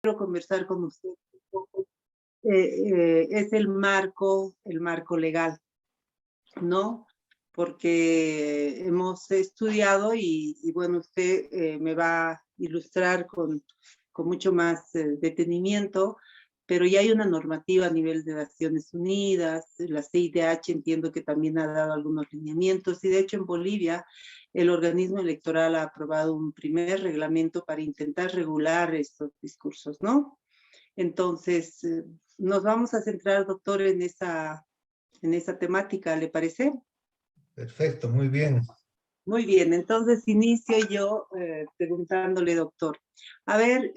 quiero conversar con usted un poco, es el marco legal, ¿no? Porque hemos estudiado y bueno, usted me va a ilustrar con mucho más detenimiento, pero ya hay una normativa a nivel de Naciones Unidas, la CIDH entiendo que también ha dado algunos lineamientos, y de hecho en Bolivia el organismo electoral ha aprobado un primer reglamento para intentar regular estos discursos, ¿no? Entonces, nos vamos a centrar, doctor, en esa temática, ¿le parece? Perfecto, muy bien. Muy bien, entonces inicio yo preguntándole, doctor. A ver,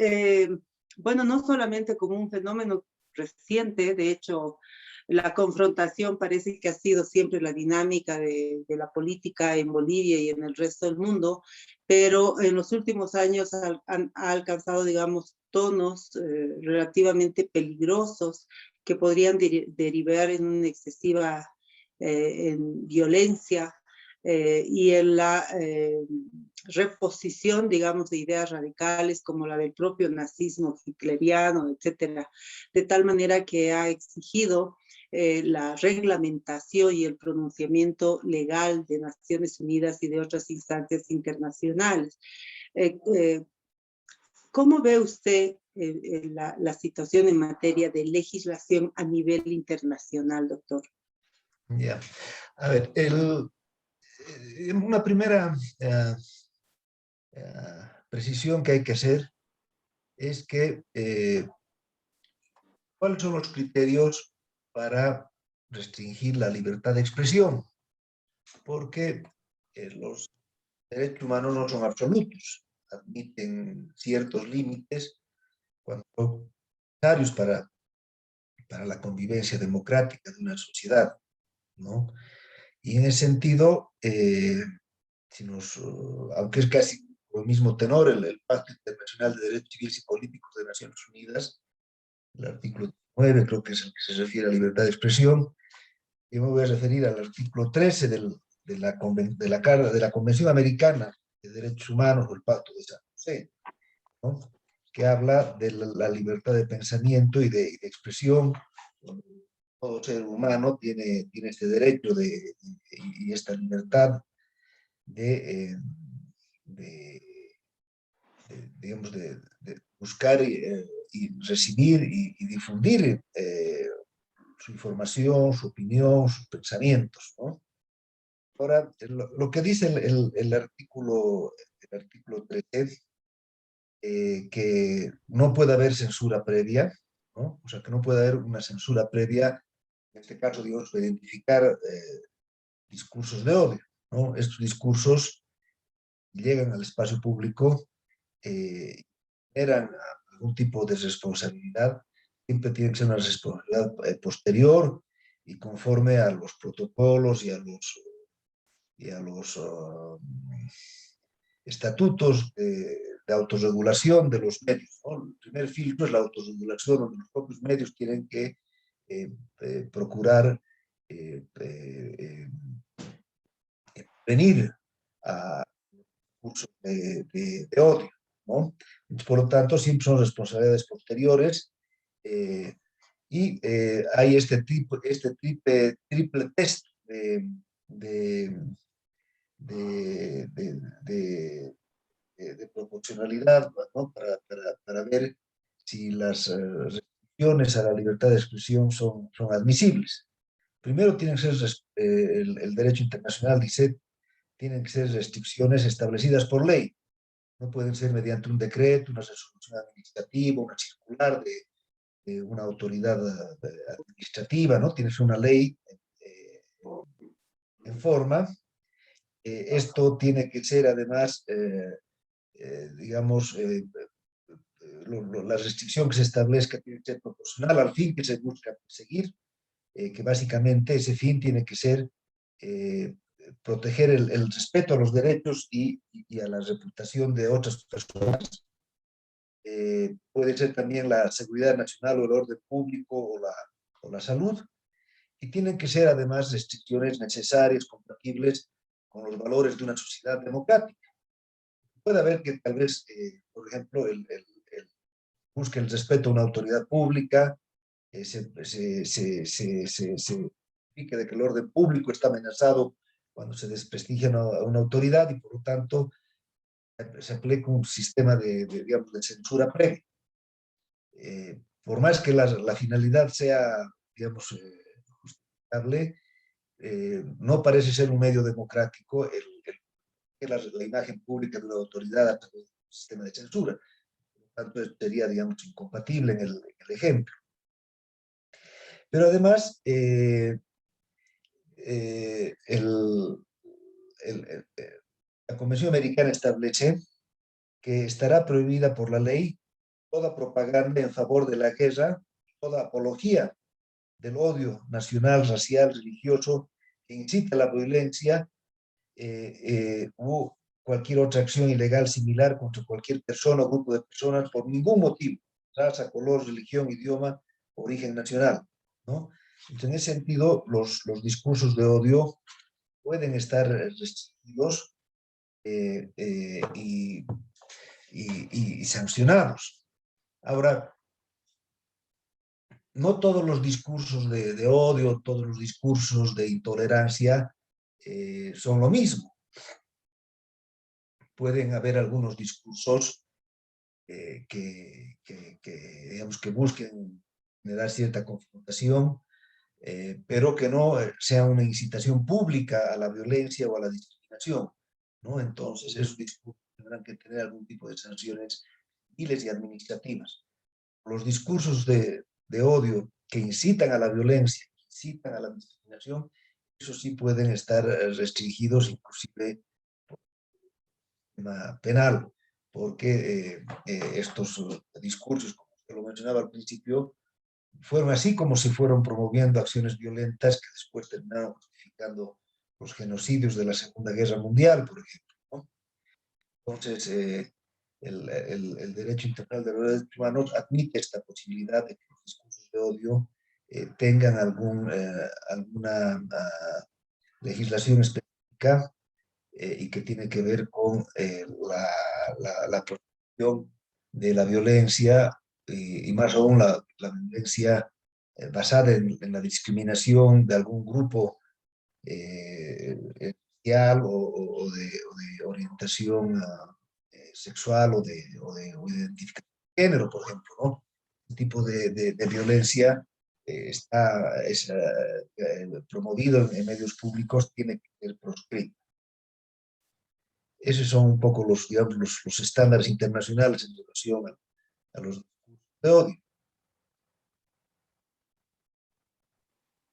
bueno, no solamente como un fenómeno reciente, de hecho, la confrontación parece que ha sido siempre la dinámica de la política en Bolivia y en el resto del mundo, pero en los últimos años ha alcanzado, digamos, tonos relativamente peligrosos que podrían derivar en una excesiva en violencia y en la reposición, digamos, de ideas radicales como la del propio nazismo hitleriano, etcétera, de tal manera que ha exigido la reglamentación y el pronunciamiento legal de Naciones Unidas y de otras instancias internacionales. ¿Cómo ve usted la situación en materia de legislación a nivel internacional, doctor? Ya. A ver, una primera precisión que hay que hacer es que ¿cuáles son los criterios para restringir la libertad de expresión? Porque los derechos humanos no son absolutos, admiten ciertos límites cuando son necesarios para la convivencia democrática de una sociedad, ¿no? Y en ese sentido, aunque es casi el mismo tenor, el Pacto Internacional de Derechos Civiles y Políticos de Naciones Unidas, el artículo 9 creo que es el que se refiere a libertad de expresión. Yo me voy a referir al artículo 13 de la Convención Americana de Derechos Humanos, o el Pacto de San José, ¿no? Que habla de la libertad de pensamiento y de expresión. Todo ser humano tiene este derecho y esta libertad de, de, digamos, de buscar y recibir y difundir su información, su opinión, sus pensamientos, ¿no? Ahora, lo que dice el artículo 13, que no puede haber censura previa, ¿no? O sea, que no puede haber una censura previa, en este caso, digamos, para identificar discursos de odio, ¿no? Estos discursos llegan al espacio público, generan algún tipo de responsabilidad, siempre tiene que ser una responsabilidad posterior y conforme a los protocolos y a los estatutos de autorregulación de los medios, ¿no? El primer filtro es la autorregulación, donde los propios medios tienen que procurar venir a cursos de odio, ¿no? Por lo tanto, siempre son responsabilidades posteriores hay este triple test de, de, de, de, de proporcionalidad, ¿no? Para ver si las restricciones a la libertad de expresión son admisibles. Primero tienen que ser, el derecho internacional dice, tienen que ser restricciones establecidas por ley. No pueden ser mediante un decreto, una resolución administrativa, una circular de una autoridad administrativa, ¿no? Tienes una ley en forma. Esto tiene que ser además, digamos, la restricción que se establezca tiene que ser proporcional al fin que se busca perseguir, que básicamente ese fin tiene que ser proteger el respeto a los derechos y a la reputación de otras personas. Puede ser también la seguridad nacional o el orden público o la salud, y tienen que ser además restricciones necesarias, compatibles con los valores de una sociedad democrática. Puede haber que tal vez, por ejemplo, busque el respeto a una autoridad pública, se indique de que el orden público está amenazado cuando se desprestigia a una autoridad y por lo tanto se aplica un sistema digamos, de censura previa. Por más que la finalidad sea, digamos, justificable, no parece ser un medio democrático la imagen pública de una autoridad a través del sistema de censura. Por lo tanto, sería, digamos, incompatible en el ejemplo. Pero además, la Convención Americana establece que estará prohibida por la ley toda propaganda en favor de la guerra, toda apología del odio nacional, racial, religioso, que incita a la violencia o cualquier otra acción ilegal similar contra cualquier persona o grupo de personas por ningún motivo, raza, color, religión, idioma, origen nacional, ¿no? Entonces, en ese sentido, los discursos de odio pueden estar restringidos y sancionados. Ahora, no todos los discursos de odio, todos los discursos de intolerancia son lo mismo. Pueden haber algunos discursos digamos, que busquen generar cierta confrontación, pero que no sea una incitación pública a la violencia o a la discriminación, ¿no? Entonces, esos discursos tendrán que tener algún tipo de sanciones civiles y administrativas. Los discursos de odio que incitan a la violencia, que incitan a la discriminación, eso sí pueden estar restringidos inclusive por el tema penal, porque estos discursos, como usted lo mencionaba al principio, fueron así como se fueron promoviendo acciones violentas que después terminaron justificando los genocidios de la Segunda Guerra Mundial, por ejemplo, ¿no? Entonces, el derecho internacional de los derechos humanos admite esta posibilidad de que los discursos de odio tengan alguna legislación específica y que tiene que ver con la protección de la violencia y más aún la violencia basada en la discriminación de algún grupo racial o de orientación sexual o de identificación de género, por ejemplo, ¿no? Este tipo de violencia es promovido en medios públicos, tiene que ser proscrito. Esos son un poco digamos, los estándares internacionales en relación a los discursos de odio.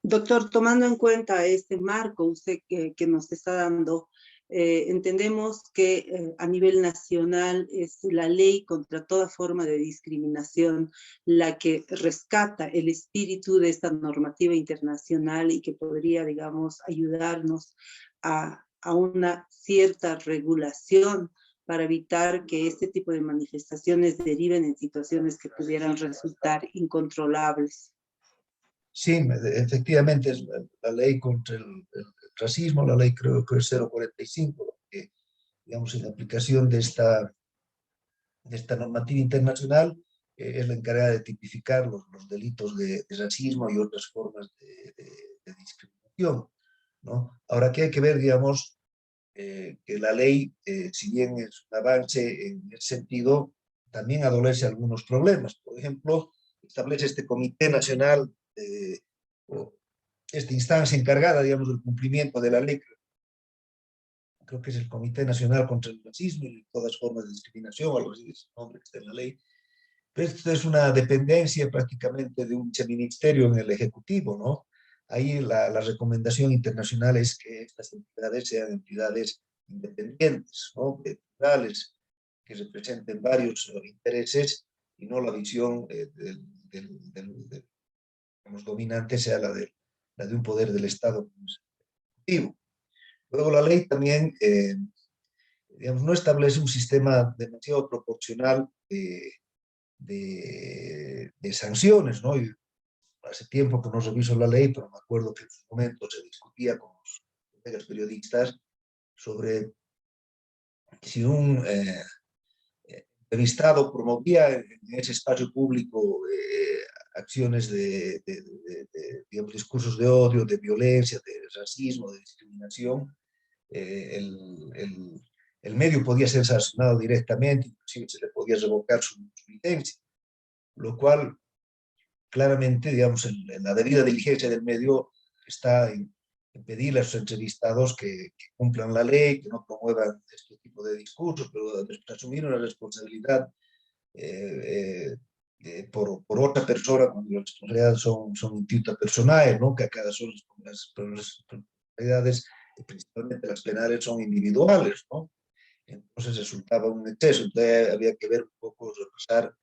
Doctor, tomando en cuenta este marco usted que nos está dando, entendemos que a nivel nacional es la ley contra toda forma de discriminación la que rescata el espíritu de esta normativa internacional y que podría, digamos, ayudarnos a una cierta regulación para evitar que este tipo de manifestaciones deriven en situaciones que pudieran resultar incontrolables. Sí, efectivamente es la ley contra el racismo, la ley creo que es 045, que digamos en aplicación de esta normativa internacional es la encargada de tipificar los delitos de racismo y otras formas de discriminación, ¿no? Ahora, que hay que ver, digamos, que la ley, si bien es un avance en ese sentido, también adolece algunos problemas. Por ejemplo, establece este Comité Nacional, o esta instancia encargada, digamos, del cumplimiento de la ley. Creo que es el Comité Nacional contra el Racismo y todas formas de discriminación, algo así es el nombre que está en la ley. Pero esto es una dependencia prácticamente de un viceministerio en el Ejecutivo, ¿no? Ahí la recomendación internacional es que estas entidades sean entidades independientes, ¿no? Plurales, que representen varios intereses y no la visión los dominantes sea la de un poder del Estado ejecutivo. Luego la ley también digamos, no establece un sistema demasiado proporcional de sanciones, ¿no? Y hace tiempo que no reviso la ley, pero me acuerdo que en su momento se discutía con los colegas periodistas sobre si un entrevistado promovía en ese espacio público acciones digamos, discursos de odio, de violencia, de racismo, de discriminación, el medio podía ser sancionado directamente, inclusive se le podía revocar su licencia, lo cual claramente, digamos, en la debida diligencia del medio está en pedirle a sus entrevistados que cumplan la ley, que no promuevan este tipo de discursos, pero asumir una responsabilidad por otra persona, cuando las responsabilidades son institutas personales, ¿no? Que a cada son las responsabilidades, principalmente las penales, son individuales, ¿no? Entonces resultaba un exceso, entonces había que ver un poco, repasar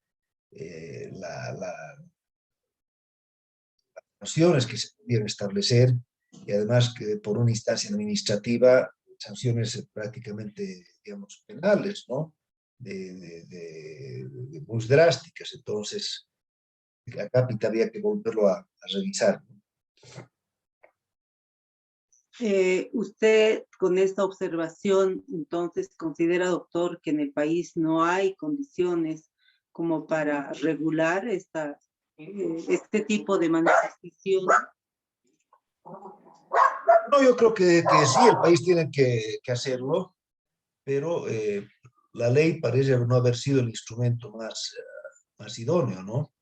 las sanciones que se podían establecer y además que por una instancia administrativa, sanciones prácticamente, digamos, penales, ¿no? Muy drásticas. Entonces, la cápita había que volverlo a revisar, ¿no? Usted con esta observación, entonces, considera, doctor, que en el país no hay condiciones como para regular este tipo de manifestación. No, yo creo que sí, el país tiene que hacerlo, pero la ley parece no haber sido el instrumento más idóneo, ¿no?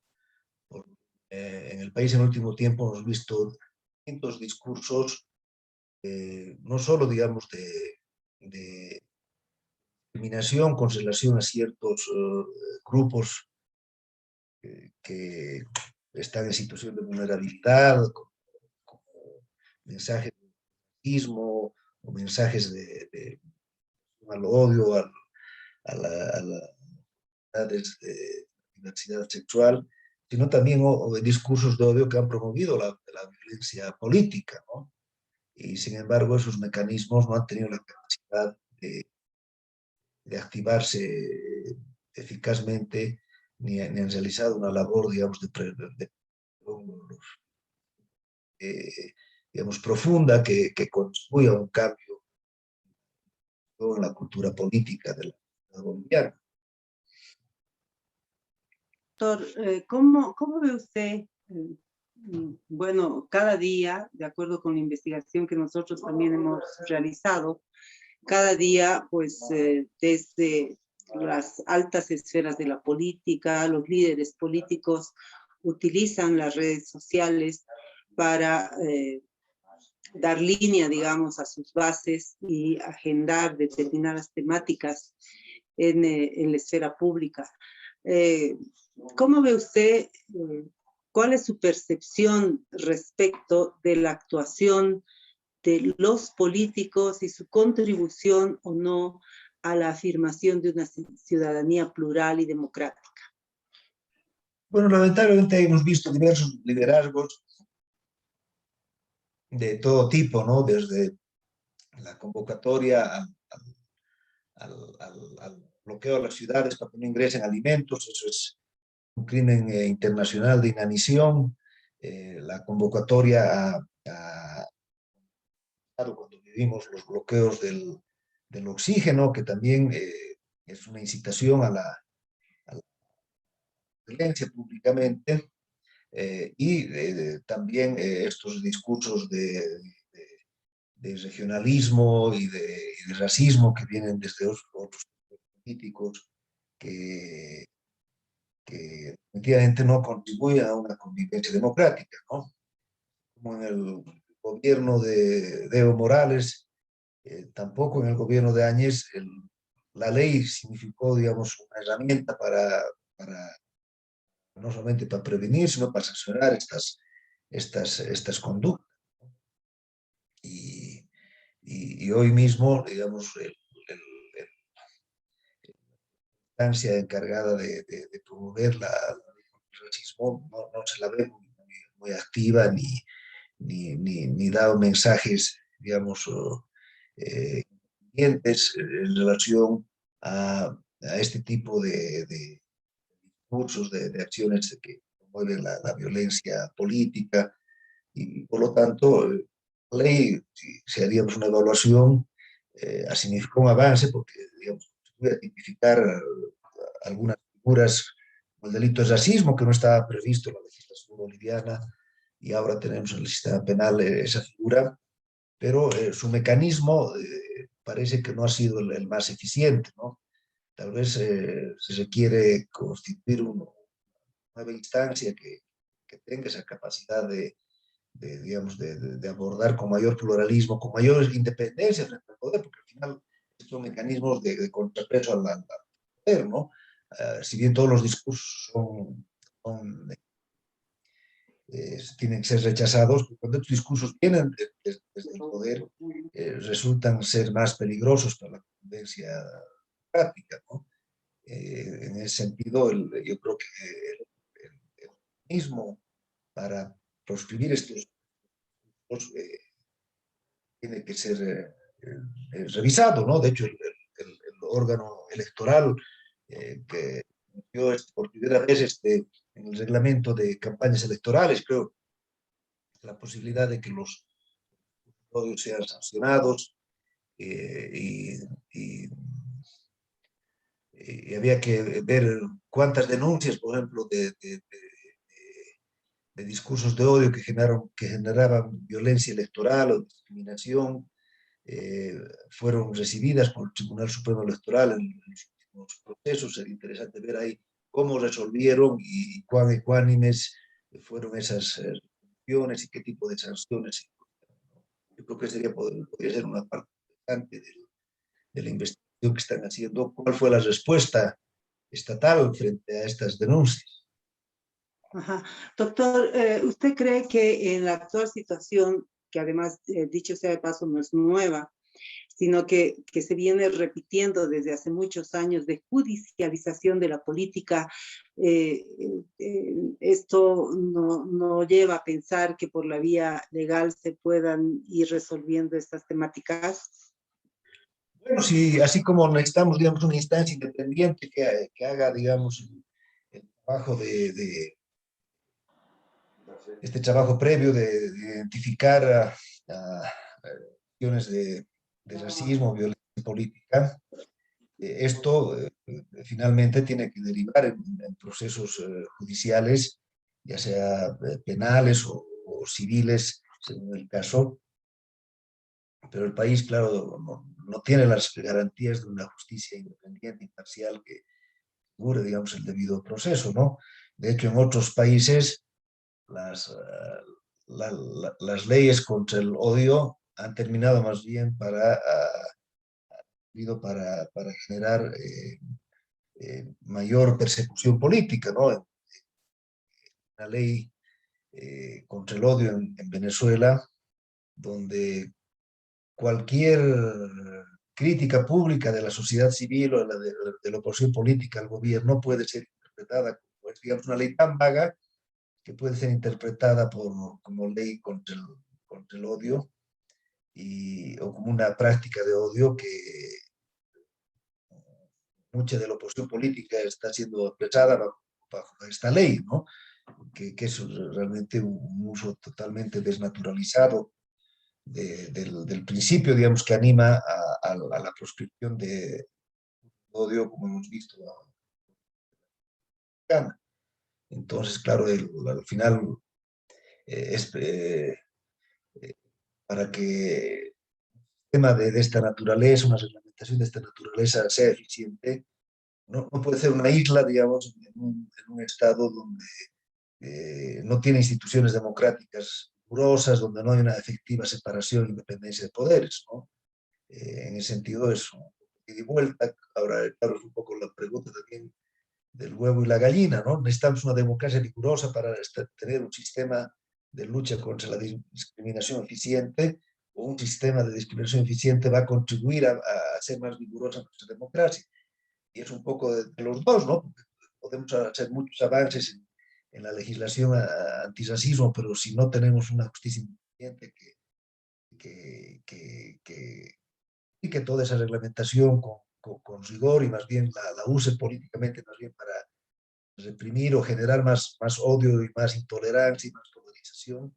En el país en el último tiempo hemos visto distintos discursos, no solo, digamos, de discriminación con relación a ciertos grupos que están en situación de vulnerabilidad, como mensajes de racismo o mensajes al odio, a de diversidad sexual, sino también discursos de odio que han promovido la violencia política, ¿no? Y sin embargo esos mecanismos no han tenido la capacidad de activarse eficazmente ni han realizado una labor, digamos, digamos, profunda que contribuya a un cambio en la cultura política de la boliviana. Doctor, ¿cómo ve usted? Bueno, cada día, de acuerdo con la investigación que nosotros también hemos realizado, cada día, pues, desde las altas esferas de la política, los líderes políticos utilizan las redes sociales para dar línea, digamos, a sus bases y agendar determinadas temáticas en la esfera pública. ¿Cómo ve usted, cuál es su percepción respecto de la actuación de los políticos y su contribución o no a la afirmación de una ciudadanía plural y democrática? Bueno, lamentablemente hemos visto diversos liderazgos de todo tipo, ¿no? Desde la convocatoria al bloqueo a las ciudades para que no ingresen alimentos, eso es un crimen internacional de inanición, la convocatoria cuando vivimos los bloqueos del oxígeno, que también es una incitación a la violencia públicamente, y también estos discursos de regionalismo y de racismo que vienen desde otros políticos que definitivamente no contribuyen a una convivencia democrática, ¿no? Como en el gobierno de Evo Morales, tampoco en el gobierno de Áñez, la ley significó, digamos, una herramienta no solamente para prevenir, sino para sancionar estas conductas. Y hoy mismo, digamos, la instancia encargada de promover el racismo no se la ve muy activa ni dado mensajes, digamos, en relación a este tipo de discursos, de acciones que promueven la violencia política y por lo tanto la ley, si haríamos una evaluación, significó un avance porque, digamos, se puede tipificar algunas figuras, como el delito de racismo, que no estaba previsto en la legislación boliviana, y ahora tenemos en el sistema penal esa figura, pero su mecanismo parece que no ha sido el más eficiente, ¿no? Tal vez si se quiere constituir una nueva instancia que tenga esa capacidad digamos, de abordar con mayor pluralismo, con mayor independencia frente al poder, porque al final son mecanismos de contrapeso al poder, ¿no? Si bien todos los discursos tienen que ser rechazados, cuando estos discursos vienen desde el poder, resultan ser más peligrosos para la convivencia práctica, ¿no? En ese sentido, yo creo que el mecanismo para proscribir estos tiene que ser revisado, ¿no? De hecho, el órgano electoral que dio por primera vez en el reglamento de campañas electorales, creo, la posibilidad de que los odios sean sancionados y había que ver cuántas denuncias, por ejemplo, de discursos de odio que generaban violencia electoral o discriminación, fueron recibidas por el Tribunal Supremo Electoral en los últimos procesos. Sería interesante ver ahí cómo resolvieron y cuán ecuánimes fueron esas resoluciones y qué tipo de sanciones. Yo creo que podría ser una parte importante de la investigación que están haciendo. ¿Cuál fue la respuesta estatal frente a estas denuncias? Ajá. Doctor, ¿usted cree que en la actual situación, que además, dicho sea de paso, no es nueva, sino que se viene repitiendo desde hace muchos años de judicialización de la política, esto no lleva a pensar que por la vía legal se puedan ir resolviendo estas temáticas? Bueno, sí, así como necesitamos, digamos, una instancia independiente que haga, digamos, el trabajo este trabajo previo de identificar a acciones de racismo, violencia política. Esto finalmente tiene que derivar en procesos judiciales, ya sea penales o civiles, según el caso, pero el país, claro, no tiene las garantías de una justicia independiente, imparcial, que asegure, digamos, el debido proceso, ¿no? De hecho, en otros países, las leyes contra el odio han terminado más bien para generar mayor persecución política, ¿no? La ley contra el odio en Venezuela, donde cualquier crítica pública de la sociedad civil o de la oposición política al gobierno puede ser interpretada como, digamos, una ley tan vaga que puede ser interpretada como ley contra el odio o como una práctica de odio que mucha de la oposición política está siendo expresada bajo esta ley, ¿no? Que es realmente un uso totalmente desnaturalizado del principio, digamos, que anima a la proscripción de odio, como hemos visto. Entonces, claro, al final, para que un tema de esta naturaleza, una reglamentación de esta naturaleza sea eficiente, no puede ser una isla, digamos, en un estado donde no tiene instituciones democráticas rigurosas, donde no hay una efectiva separación e independencia de poderes, ¿no? En ese sentido es un ida y vuelta. Ahora, claro, es un poco la pregunta también del huevo y la gallina, ¿no? Necesitamos una democracia rigurosa para tener un sistema de lucha contra la discriminación eficiente, o un sistema de discriminación eficiente va a contribuir a ser más rigurosa nuestra democracia. Y es un poco de los dos, ¿no? Podemos hacer muchos avances en la legislación antirracismo, pero si no tenemos una justicia independiente y que toda esa reglamentación con rigor y más bien la use políticamente más bien para reprimir o generar más odio y más intolerancia y más polarización,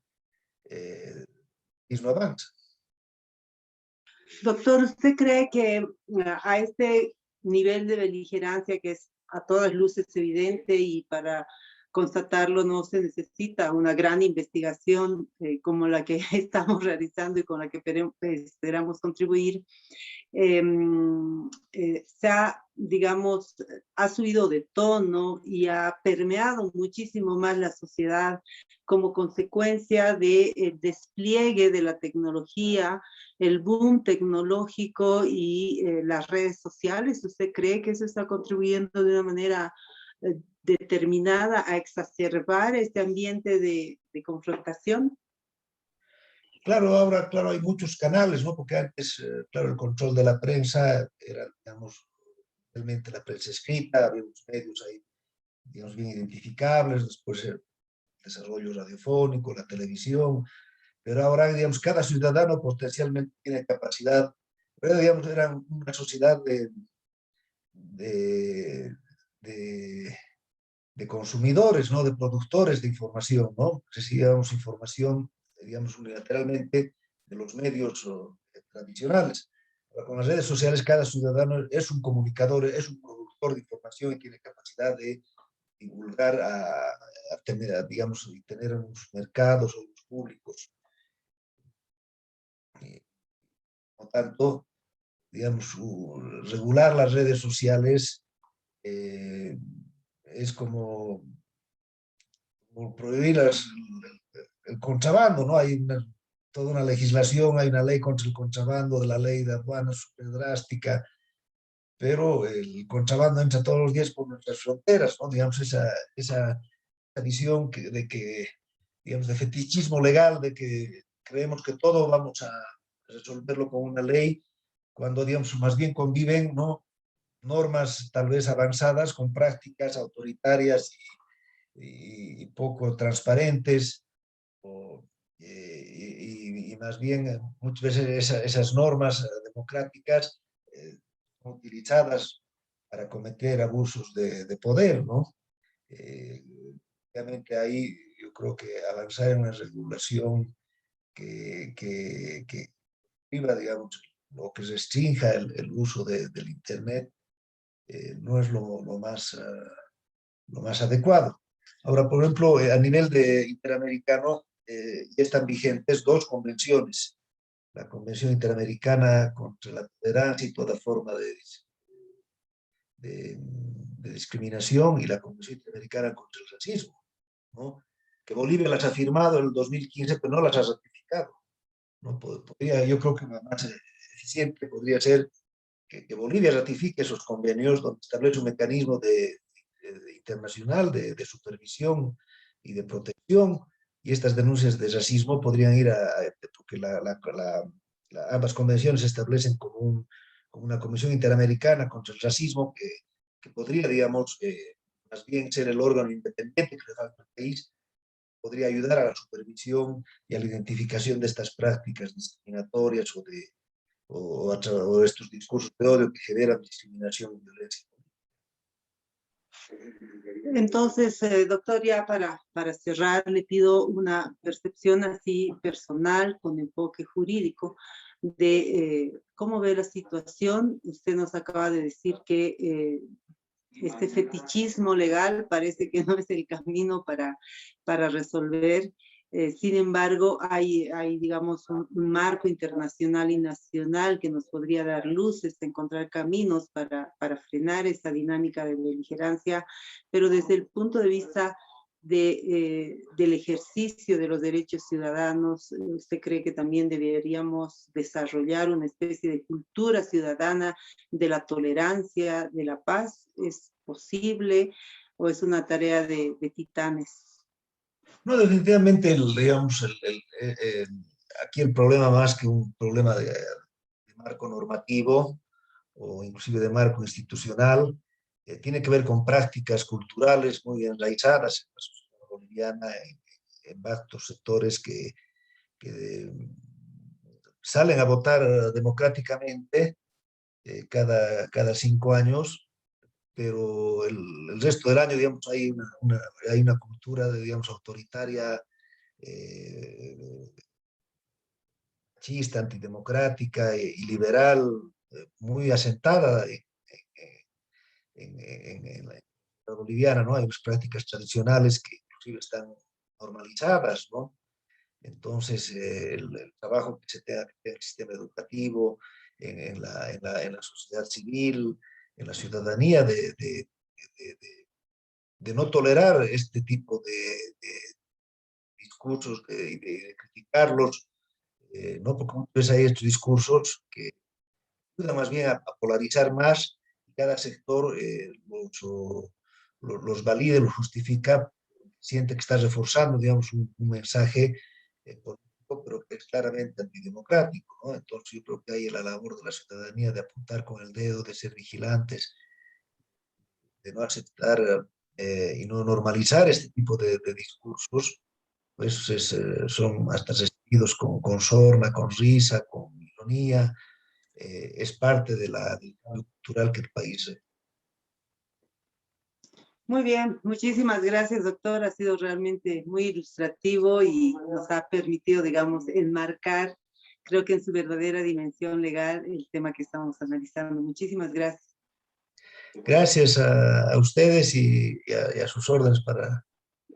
y no avanza. Doctor, ¿usted cree que a este nivel de beligerancia que es a todas luces evidente y para constatarlo no se necesita una gran investigación como la que estamos realizando y con la que esperamos contribuir. Se ha, digamos, ha subido de tono y ha permeado muchísimo más la sociedad como consecuencia del despliegue de la tecnología, el boom tecnológico y las redes sociales. ¿Usted cree que eso está contribuyendo de una manera determinada a exacerbar este ambiente de confrontación? Claro, ahora, claro, hay muchos canales, ¿no? Porque antes, claro, el control de la prensa era, digamos, realmente la prensa escrita, había unos medios ahí, digamos, bien identificables, después el desarrollo radiofónico, la televisión, pero ahora, digamos, cada ciudadano potencialmente tiene capacidad, pero, digamos, era una sociedad de, de, de consumidores, ¿no? De productores de información, ¿no? Recibíamos información, digamos, unilateralmente de los medios tradicionales. Ahora, con las redes sociales, cada ciudadano es un comunicador, es un productor de información y tiene capacidad de divulgar, a tener, digamos, y tener unos mercados o unos públicos. Por tanto, digamos, regular las redes sociales eh, es como prohibir el contrabando, ¿no? Hay toda una legislación, hay una ley contra el contrabando, de la ley de aduanas súper drástica, pero el contrabando entra todos los días por nuestras fronteras, ¿no? Digamos, esa visión de que, digamos, de fetichismo legal, de que creemos que todo vamos a resolverlo con una ley, cuando, digamos, más bien conviven, ¿no? Normas tal vez avanzadas con prácticas autoritarias y poco transparentes, y más bien muchas veces esas normas democráticas son utilizadas para cometer abusos de poder, ¿no? Eh, Obviamente ahí yo creo que avanzar en una regulación que priva, digamos, o que restrinja el uso del Internet no es lo más adecuado. Ahora, por ejemplo, a nivel interamericano, ya están vigentes dos convenciones. La Convención Interamericana contra la Tolerancia y toda forma de discriminación y la Convención Interamericana contra el Racismo, ¿no? Que Bolivia las ha firmado en el 2015, pero no las ha ratificado. ¿No? Yo creo que más eficiente podría ser que Bolivia ratifique esos convenios donde establece un mecanismo internacional de supervisión y de protección, y estas denuncias de racismo podrían ir porque ambas convenciones establecen como una comisión interamericana contra el racismo que podría, digamos, más bien ser el órgano independiente que le falta al país, podría ayudar a la supervisión y a la identificación de estas prácticas discriminatorias o estos discursos de odio que generan discriminación y violencia. Entonces, doctor, ya para cerrar, le pido una percepción así personal, con enfoque jurídico, de cómo ve la situación. Usted nos acaba de decir que este fetichismo legal parece que no es el camino para resolver. Sin embargo, hay digamos, un marco internacional y nacional que nos podría dar luces, encontrar caminos para frenar esa dinámica de beligerancia, pero desde el punto de vista del ejercicio de los derechos ciudadanos, ¿usted cree que también deberíamos desarrollar una especie de cultura ciudadana de la tolerancia, de la paz? ¿Es posible o es una tarea de titanes? No, definitivamente, digamos, aquí el problema más que un problema de marco normativo o inclusive de marco institucional, tiene que ver con prácticas culturales muy enraizadas en la sociedad boliviana, en vastos sectores que salen a votar democráticamente cada 5 años, pero el resto del año, digamos, hay una cultura, digamos, autoritaria, eh, machista, antidemocrática y liberal, muy asentada en la boliviana, ¿no? Hay unas prácticas tradicionales que inclusive están normalizadas, ¿no? Entonces, el trabajo que se tenga que hacer en el sistema educativo, en la sociedad civil, en la ciudadanía, de no tolerar este tipo de discursos, de criticarlos, ¿no? Porque muchas veces hay estos discursos que ayudan más bien a polarizar más y cada sector los valida, los justifica, siente que está reforzando, digamos, un mensaje político, pero que es claramente antidemocrático, ¿no? Entonces yo creo que hay la labor de la ciudadanía de apuntar con el dedo, de ser vigilantes, de no aceptar y no normalizar este tipo de discursos, pues son hasta recibidos con sorna, con risa, con ironía, es parte de del cambio cultural que el país. Muy bien, muchísimas gracias, doctor. Ha sido realmente muy ilustrativo y nos ha permitido, digamos, enmarcar, creo que en su verdadera dimensión legal, el tema que estamos analizando. Muchísimas gracias. Gracias a ustedes y a sus órdenes para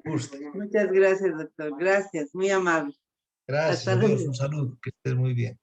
gusto. Muchas gracias, doctor. Gracias, muy amable. Gracias, Hasta adiós, luego. un saludo, que estés muy bien.